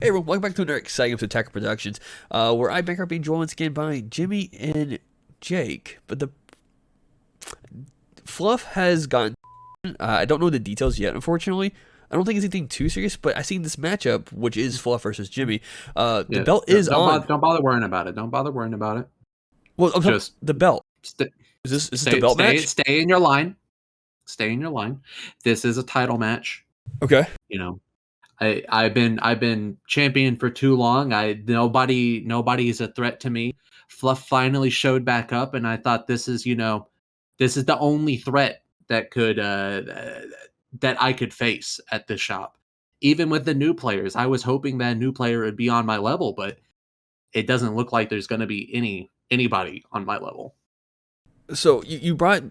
Hey everyone, welcome back to another exciting episode of Attacker Productions, where I bank are being joined once again by Jimmy and Jake. But the fluff has gone. I don't know the details yet, unfortunately. I don't think it's anything too serious, but I seen this matchup, which is Fluff versus Jimmy. The Yeah, belt is on. don't bother worrying about it. Don't bother worrying about it. Well, I'm talking Just the belt. st- Is this the stay, belt match? stay in your line. Stay in your line. This is a title match. Okay. You know, I've been champion for too long. Nobody's a threat to me. Fluff finally showed back up, and I thought this is the only threat that could that I could face at this shop. Even with the new players, I was hoping that a new player would be on my level, but it doesn't look like there's going to be anybody on my level. So you brought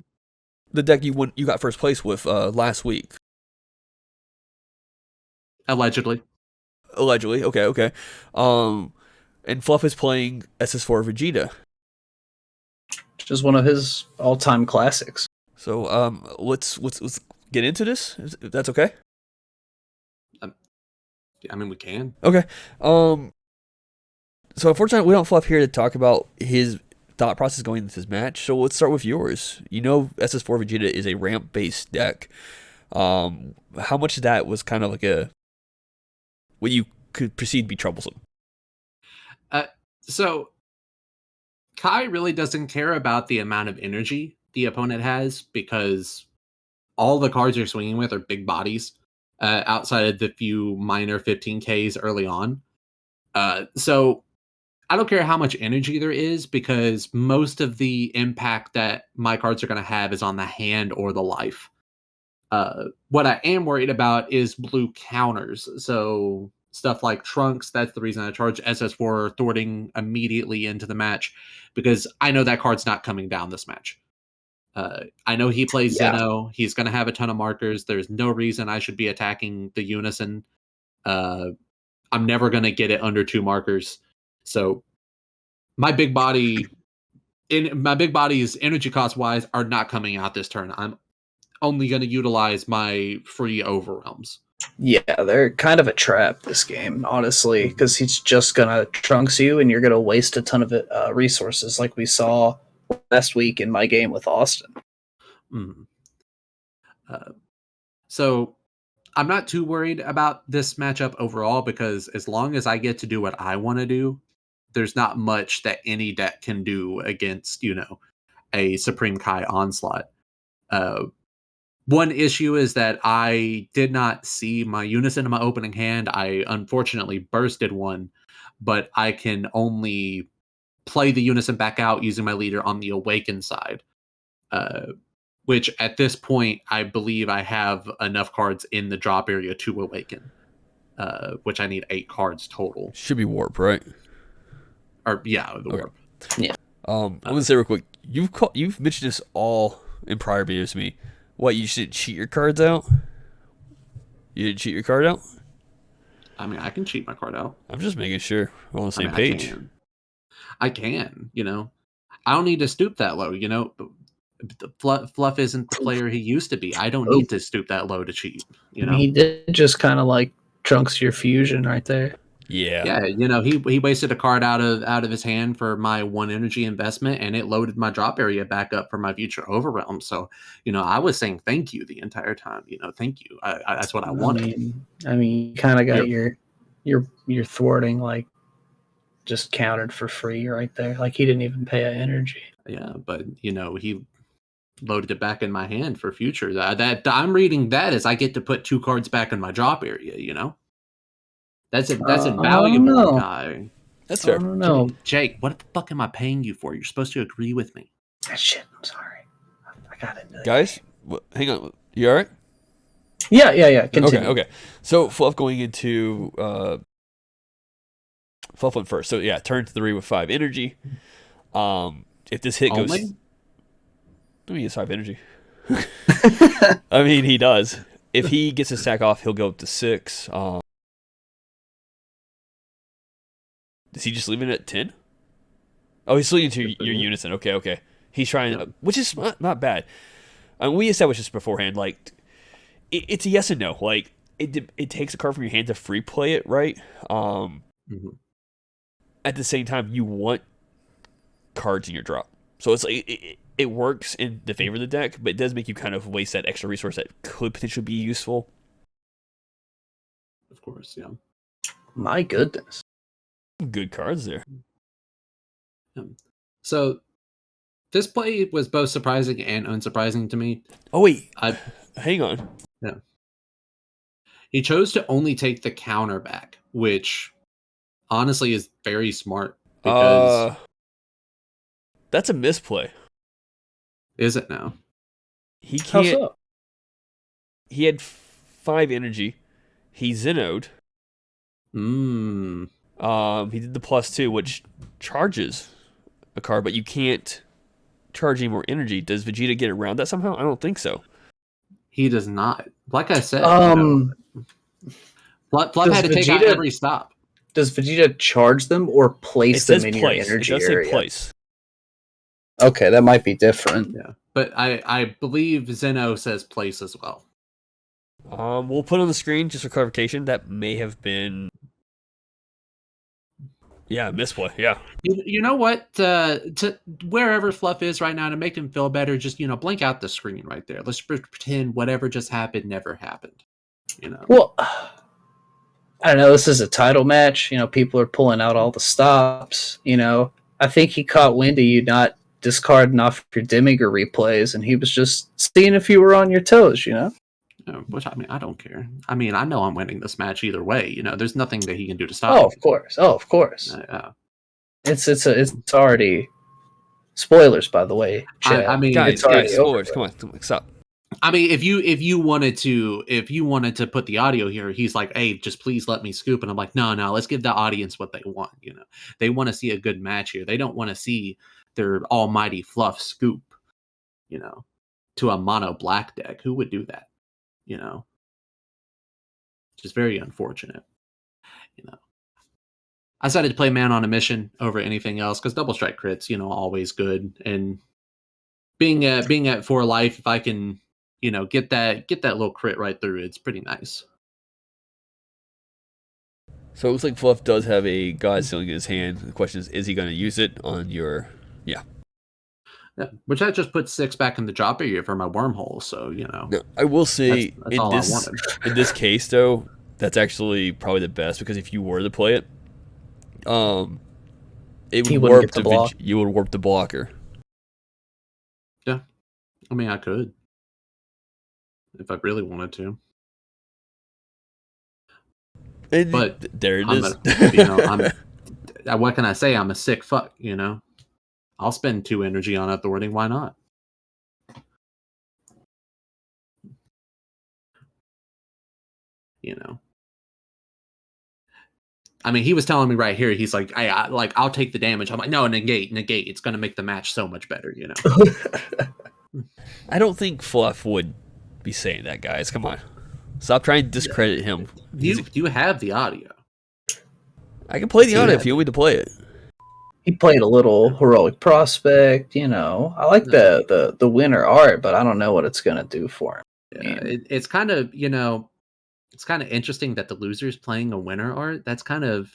the deck you got first place with last week. Allegedly. Allegedly. Okay. And Fluff is playing SS4 Vegeta. Which is one of his all-time classics. So let's get into this. If that's okay. I mean, we can. Okay. So unfortunately, we don't Fluff here to talk about his thought process going into this match. So let's start with yours. You know, SS4 Vegeta is a ramp-based deck. How much of that was kind of like what you could perceive to be troublesome? So Kai really doesn't care about the amount of energy the opponent has because all the cards you're swinging with are big bodies outside of the few minor 15Ks early on. So I don't care how much energy there is because most of the impact that my cards are going to have is on the hand or the life. What I am worried about is blue counters. So stuff like Trunks, that's the reason I charge SS4 thwarting immediately into the match because I know that card's not coming down this match. I know he plays Zeno. He's going to have a ton of markers. There's no reason I should be attacking the Unison. I'm never going to get it under 2 markers. So my big body's energy cost wise are not coming out this turn. I'm only going to utilize my free overwhelms. Yeah, they're kind of a trap this game, honestly, because he's just gonna trunks you, and you're gonna waste a ton of resources, like we saw last week in my game with Austin. Mm. So I'm not too worried about this matchup overall because as long as I get to do what I want to do, there's not much that any deck can do against, a Supreme Kai onslaught. One issue is that I did not see my Unison in my opening hand. I unfortunately bursted one, but I can only play the Unison back out using my leader on the Awaken side, which at this point, I believe I have enough cards in the drop area to Awaken, which I need 8 cards total. Should be Warp, right? Or yeah, the Warp. Yeah. I'm gonna say real quick. You've mentioned this all in prior videos to me. What, you should cheat your cards out? You didn't cheat your card out? I mean, I can cheat my card out. I'm just making sure we're on the same page. I can. I don't need to stoop that low, The Fluff isn't the player he used to be. I don't need to stoop that low to cheat, He did just kind of like trunks your fusion right there. Yeah. Yeah, he wasted a card out of his hand for my 1 energy investment, and it loaded my drop area back up for my future overwhelm. So, I was saying thank you the entire time. Thank you. That's what I wanted. I mean, you kind of got your thwarting like just countered for free right there. Like he didn't even pay an energy. Yeah, but he loaded it back in my hand for future. That I'm reading that as I get to put 2 cards back in my drop area. That's invaluable, guy. That's fair. I don't know. Jake, what the fuck am I paying you for? You're supposed to agree with me. Shit, I'm sorry. I got it. Guys, hang on. You all right? Yeah. Continue. Okay. So Fluff going into Fluff went first. So yeah, turn 3 with 5 energy. If this hit goes, I mean, it's 5 energy. I mean, he does. If he gets his stack off, he'll go up to 6. Is he just leaving it at 10? Oh, he's leading to your Unison. Okay. He's trying, which is not bad. I mean, we established this beforehand. Like, it's a yes and no. Like, it takes a card from your hand to free play it, right? Mhm. At the same time, you want cards in your drop, so it's like it works in the favor of the deck, but it does make you kind of waste that extra resource that could potentially be useful. Of course, yeah. My goodness. Good cards there. So this play was both surprising and unsurprising to me. Oh wait, I hang on. Yeah. He chose to only take the counter back, which honestly is very smart because That's a misplay. is it now? He How can't. so? He had 5 energy. He Zenoed. He did the +2, which charges a card, but you can't charge any more energy. Does Vegeta get around that somehow? I don't think so. He does not. Like I said, Fluff does had to take out Vegeta- every stop. Does Vegeta charge them or It place them says in place. your energy It does area? say place. Okay, that might be different. Yeah, but I believe Zeno says place as well. We'll put on the screen just for clarification. That may have been, misplay. Yeah. You know what? To wherever Fluff is right now, to make him feel better, just blink out the screen right there. Let's pretend whatever just happened never happened. Well, I don't know. This is a title match. People are pulling out all the stops. I think he caught wind of you not discarding off your Demiger replays, and he was just seeing if you were on your toes. Which I don't care. I know I'm winning this match either way. There's nothing that he can do to stop Oh, me. of course. It's already spoilers, by the way. Chad. Guys, it's already spoilers. over. Come on, stop. If you wanted to put the audio here, he's like, "Hey, just please let me scoop," and I'm like, "No, let's give the audience what they want." They want to see a good match here. They don't want to see their almighty Fluff scoop. To a mono black deck. Who would do that? Just very unfortunate. I decided to play Man on a Mission over anything else because double strike crits, always good. And being at 4 life, if I can, get that little crit right through, it's pretty nice. So it looks like Fluff does have a God Sealing in his hand. The question is he going to use it on your? Yeah. Which that just puts 6 back in the drop area for my wormhole. So No, I will say that's all I wanted. In this case though, that's actually probably the best because if you were to play it, it would warp the block. You would warp the blocker. Yeah, I could if I really wanted to. But there it is. What can I say? I'm a sick fuck. I'll spend 2 energy on authority. Why not? He was telling me right here. He's like, I'll take the damage. I'm like, no, negate. It's going to make the match so much better. I don't think Fluff would be saying that, guys. Come on, stop trying to discredit him. Do you have the audio? I can play the audio if you want me to play it. He played a little Heroic Prospect. I like the winner art, but I don't know what it's going to do for him. Yeah, it's kind of it's kind of interesting that the loser's playing a winner art. That's kind of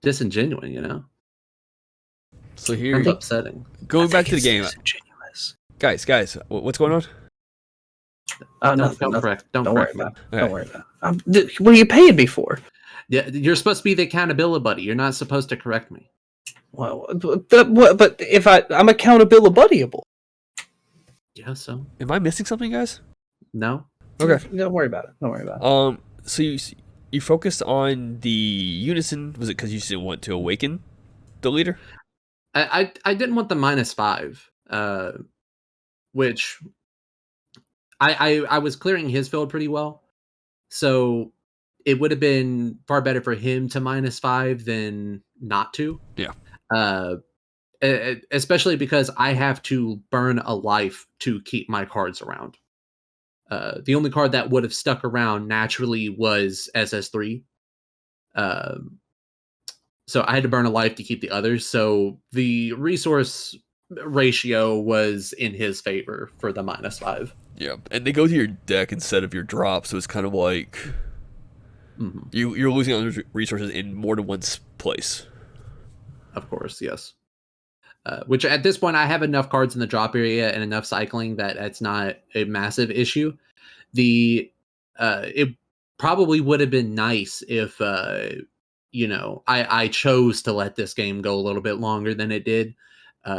disingenuous. So here, kind of upsetting. Going back to the game, guys, what's going on? Nothing. Don't worry about it. Don't worry about it. What are you paying me for? Yeah, you're supposed to be the accountability buddy. You're not supposed to correct me. Well, but if I'm accountability buddyable. Yeah, so am I missing something, guys? No. Okay. Don't worry about it. So you focused on the unison. Was it because you didn't want to awaken the leader? I didn't want the -5, which I was clearing his field pretty well, so it would have been far better for him to -5 than not to. Yeah. Especially because I have to burn a life to keep my cards around. The only card that would have stuck around naturally was SS3. So I had to burn a life to keep the others. So the resource ratio was in his favor for the -5. Yeah, and they go to your deck instead of your drop, so it's kind of like you're losing on resources in more than one place. Of course, yes. Which at this point, I have enough cards in the drop area and enough cycling that it's not a massive issue. It probably would have been nice if I chose to let this game go a little bit longer than it did,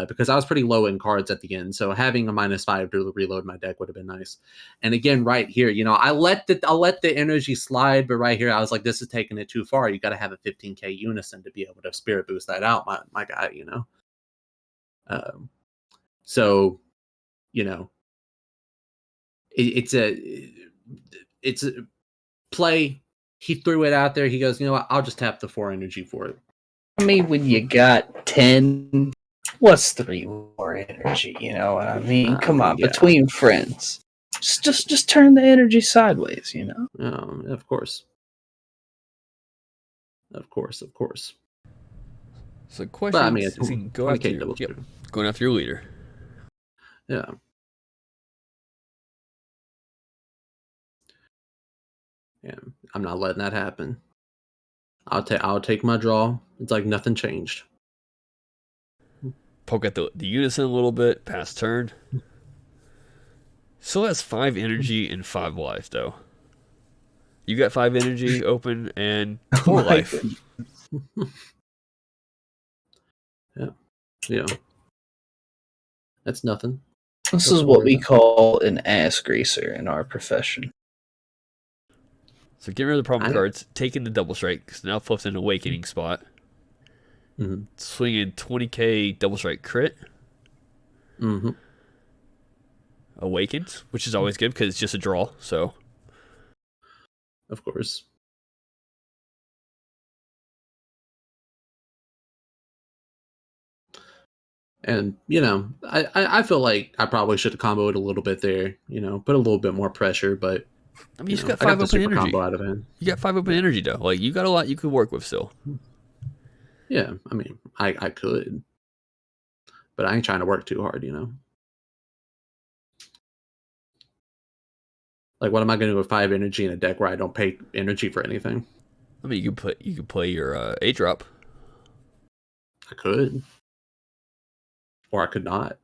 because I was pretty low in cards at the end. So having a -5 to reload my deck would have been nice. And again, right here, I'll let the energy slide, but right here, I was like, this is taking it too far. You got to have a 15k unison to be able to spirit boost that out, my guy. So, it's a play. He threw it out there. He goes, you know what? I'll just tap the 4 energy for it. I mean, when you got 10, what's 3 more energy? You know what I mean? Come on, between friends, just turn the energy sideways. Of course. So the question is, go after going after your leader. Yeah. Yeah, I'm not letting that happen. I'll take my draw. It's like nothing changed. Poke at the unison a little bit, pass turn. Still has 5 energy and 5 life, though. You got 5 energy open and 4 life. Yeah. That's nothing. This is what we call an ass greaser in our profession. So getting rid of the problem cards, taking the double strike, because now flips an awakening spot. Swinging 20k double strike crit. Awakened, which is always good because it's just a draw. So, of course. And I feel like I probably should have comboed a little bit there. Put a little bit more pressure, but. I mean, you just got 5 open energy. Combo out of it. You got 5 open energy, though. Like, you got a lot you could work with still. Yeah, I mean, I could. But I ain't trying to work too hard, Like, what am I going to do with 5 energy in a deck where I don't pay energy for anything? I mean, you could play your 8-drop. I could. Or I could not.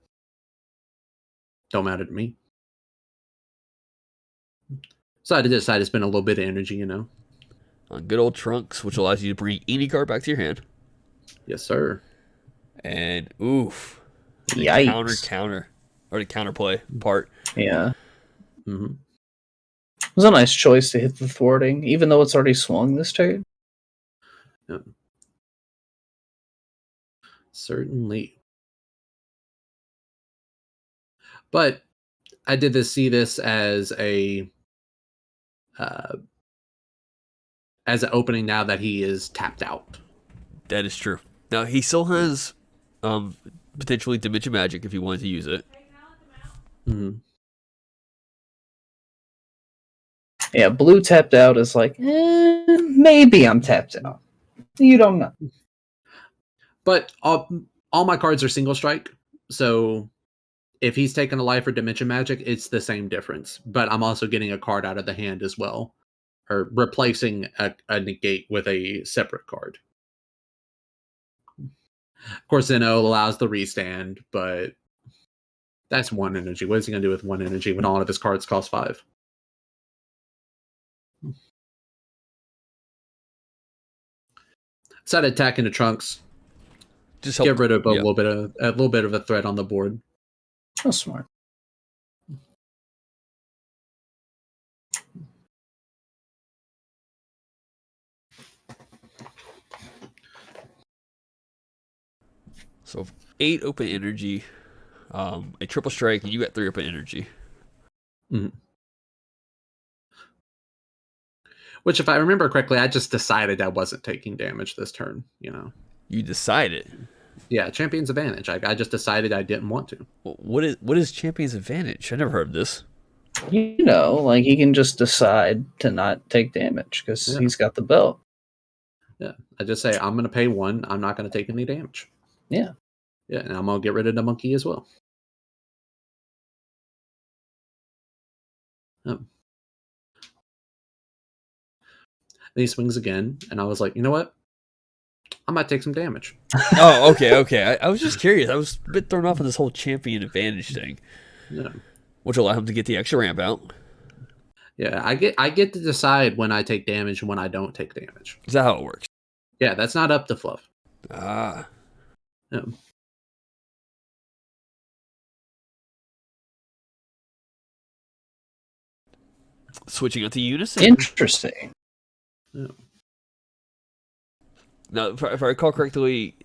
Don't matter to me. So I decided to spend a little bit of energy, On good old Trunks, which allows you to bring any card back to your hand. Yes, sir. And, oof. Yikes. Counter. Or the counterplay part. Yeah. It was a nice choice to hit the thwarting, even though it's already swung this turn. Yeah. Certainly. But I did see this as an opening now that he is tapped out. That is true. Now he still has potentially Dimension Magic if he wanted to use it. Yeah, blue tapped out is like, maybe I'm tapped out. You don't know. But all my cards are single strike, so if he's taking a life or Dimension Magic, it's the same difference. But I'm also getting a card out of the hand as well, or replacing a negate with a separate card. Of course, Zeno allows the restand, but that's 1 energy. What is he going to do with 1 energy when all of his cards cost 5? Decided attacking the Trunks. Just get rid of a little bit of a threat on the board. That's smart. So 8 open energy, a triple strike, and you got 3 open energy. Which, if I remember correctly, I just decided I wasn't taking damage this turn. You decided. Yeah, Champion's Advantage. I just decided I didn't want to. Well, what is Champion's Advantage? I never heard of this. Like he can just decide to not take damage because he's got the belt. Yeah, I just say I'm going to pay 1. I'm not going to take any damage. Yeah. Yeah, and I'm gonna get rid of the monkey as well. Then he swings again, and I was like, you know what? I might take some damage. Oh, okay. I was just curious. I was a bit thrown off on this whole champion advantage thing, Yeah. which allowed him to get the extra ramp out. Yeah, I get to decide when I take damage and when I don't take damage. Is that how it works? Yeah, that's not up to Fluff. Ah. Yeah. Switching on to Unison. Interesting. Yeah. Now, if I recall correctly,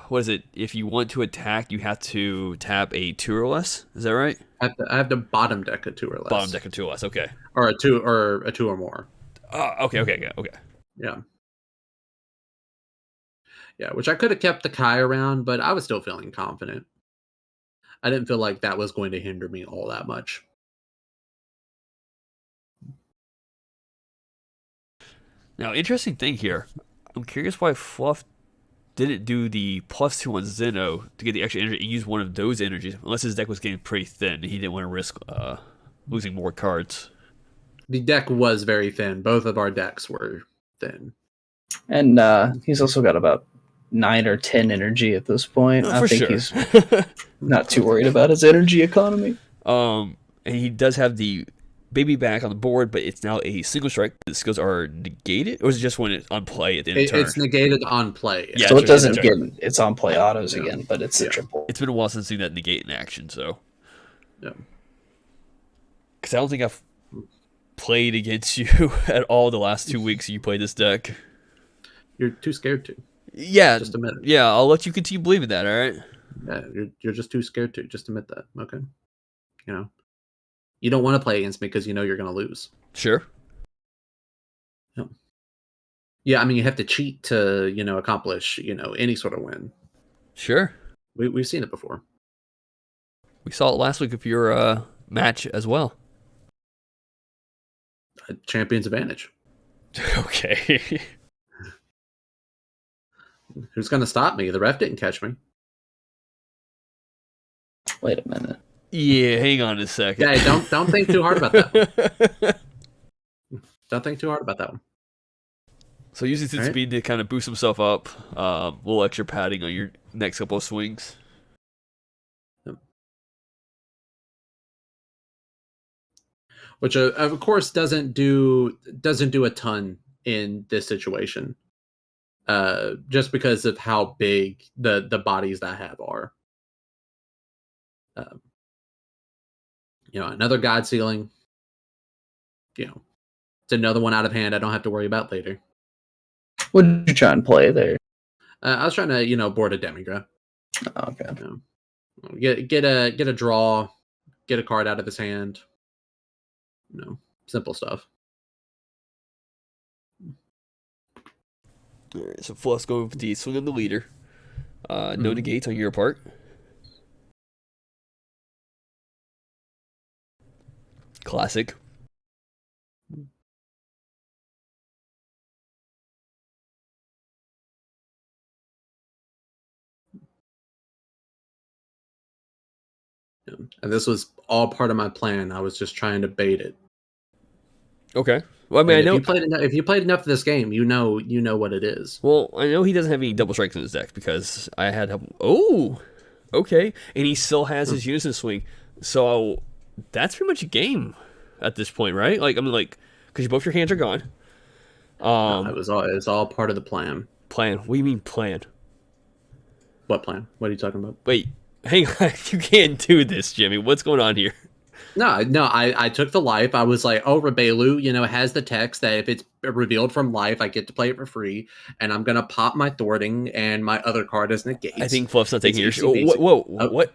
what is it? If you want to attack, you have to tap a 2 or less. Is that right? I have to bottom deck a 2 or less. Bottom deck a 2 or less. Okay. Or a 2 or more. Okay. Yeah. Yeah, which I could have kept the Kai around, but I was still feeling confident. I didn't feel like that was going to hinder me all that much. Now, interesting thing here. I'm curious why Fluff didn't do the +2 on Zeno to get the extra energy and use one of those energies, unless his deck was getting pretty thin. He didn't want to risk losing more cards. The deck was very thin. Both of our decks were thin. And he's also got about 9 or 10 energy at this point. I think he's not too worried about his energy economy. And he does have the baby back on the board, but it's now a single strike. The skills are negated, or is it just when it's on play at the end of the turn? It's negated on play. Yeah, So it doesn't get it's on play autos again, but it's a triple. It's been a while since I've seen that negate in action, so. Yeah. Because I don't think I've played against you at all the last 2 weeks you played this deck. You're too scared to. Yeah. Just admit it. Yeah, I'll let you continue believing that, all right? Yeah, you're just too scared to. Just admit that, okay? You know? You don't want to play against me because you know you're going to lose. Sure. Yeah, I mean, you have to cheat to, accomplish, any sort of win. Sure. We've seen it before. We saw it last week of your match as well. Champion's advantage. Okay. Who's going to stop me? The ref didn't catch me. Wait a minute. Yeah, hang on a second. Yeah, don't think too hard about that one. Don't think too hard about that one. So using his speed to kind of boost himself up, a little extra padding on your next couple of swings. Yep. Which of course doesn't do a ton in this situation. Just because of how big the bodies that I have are. Another God Sealing. It's another one out of hand I don't have to worry about later. What did you try and play there? I was trying to, board a Demigra. Oh, okay. Get a draw, get a card out of his hand. Simple stuff. All right, so Fluff's going with the swing on the leader. No negates on your part. Classic. And this was all part of my plan. I was just trying to bait it. Okay. Well, I mean, I know if you played enough of this game, you know what it is. Well, I know he doesn't have any double strikes in his deck because I had him. Oh, okay, and he still has his unison swing. So that's pretty much a game at this point, right? Because both your hands are gone. It's all part of the plan. Plan? What do you mean plan? What plan? What are you talking about? Wait, hang on. You can't do this, Jimmy. What's going on here? No, I took the life. I was like, Rebelu, has the text that if it's revealed from life, I get to play it for free, and I'm gonna pop my thwarting, and my other card is negate. I think Fluff's not taking your. Whoa! Oh. What?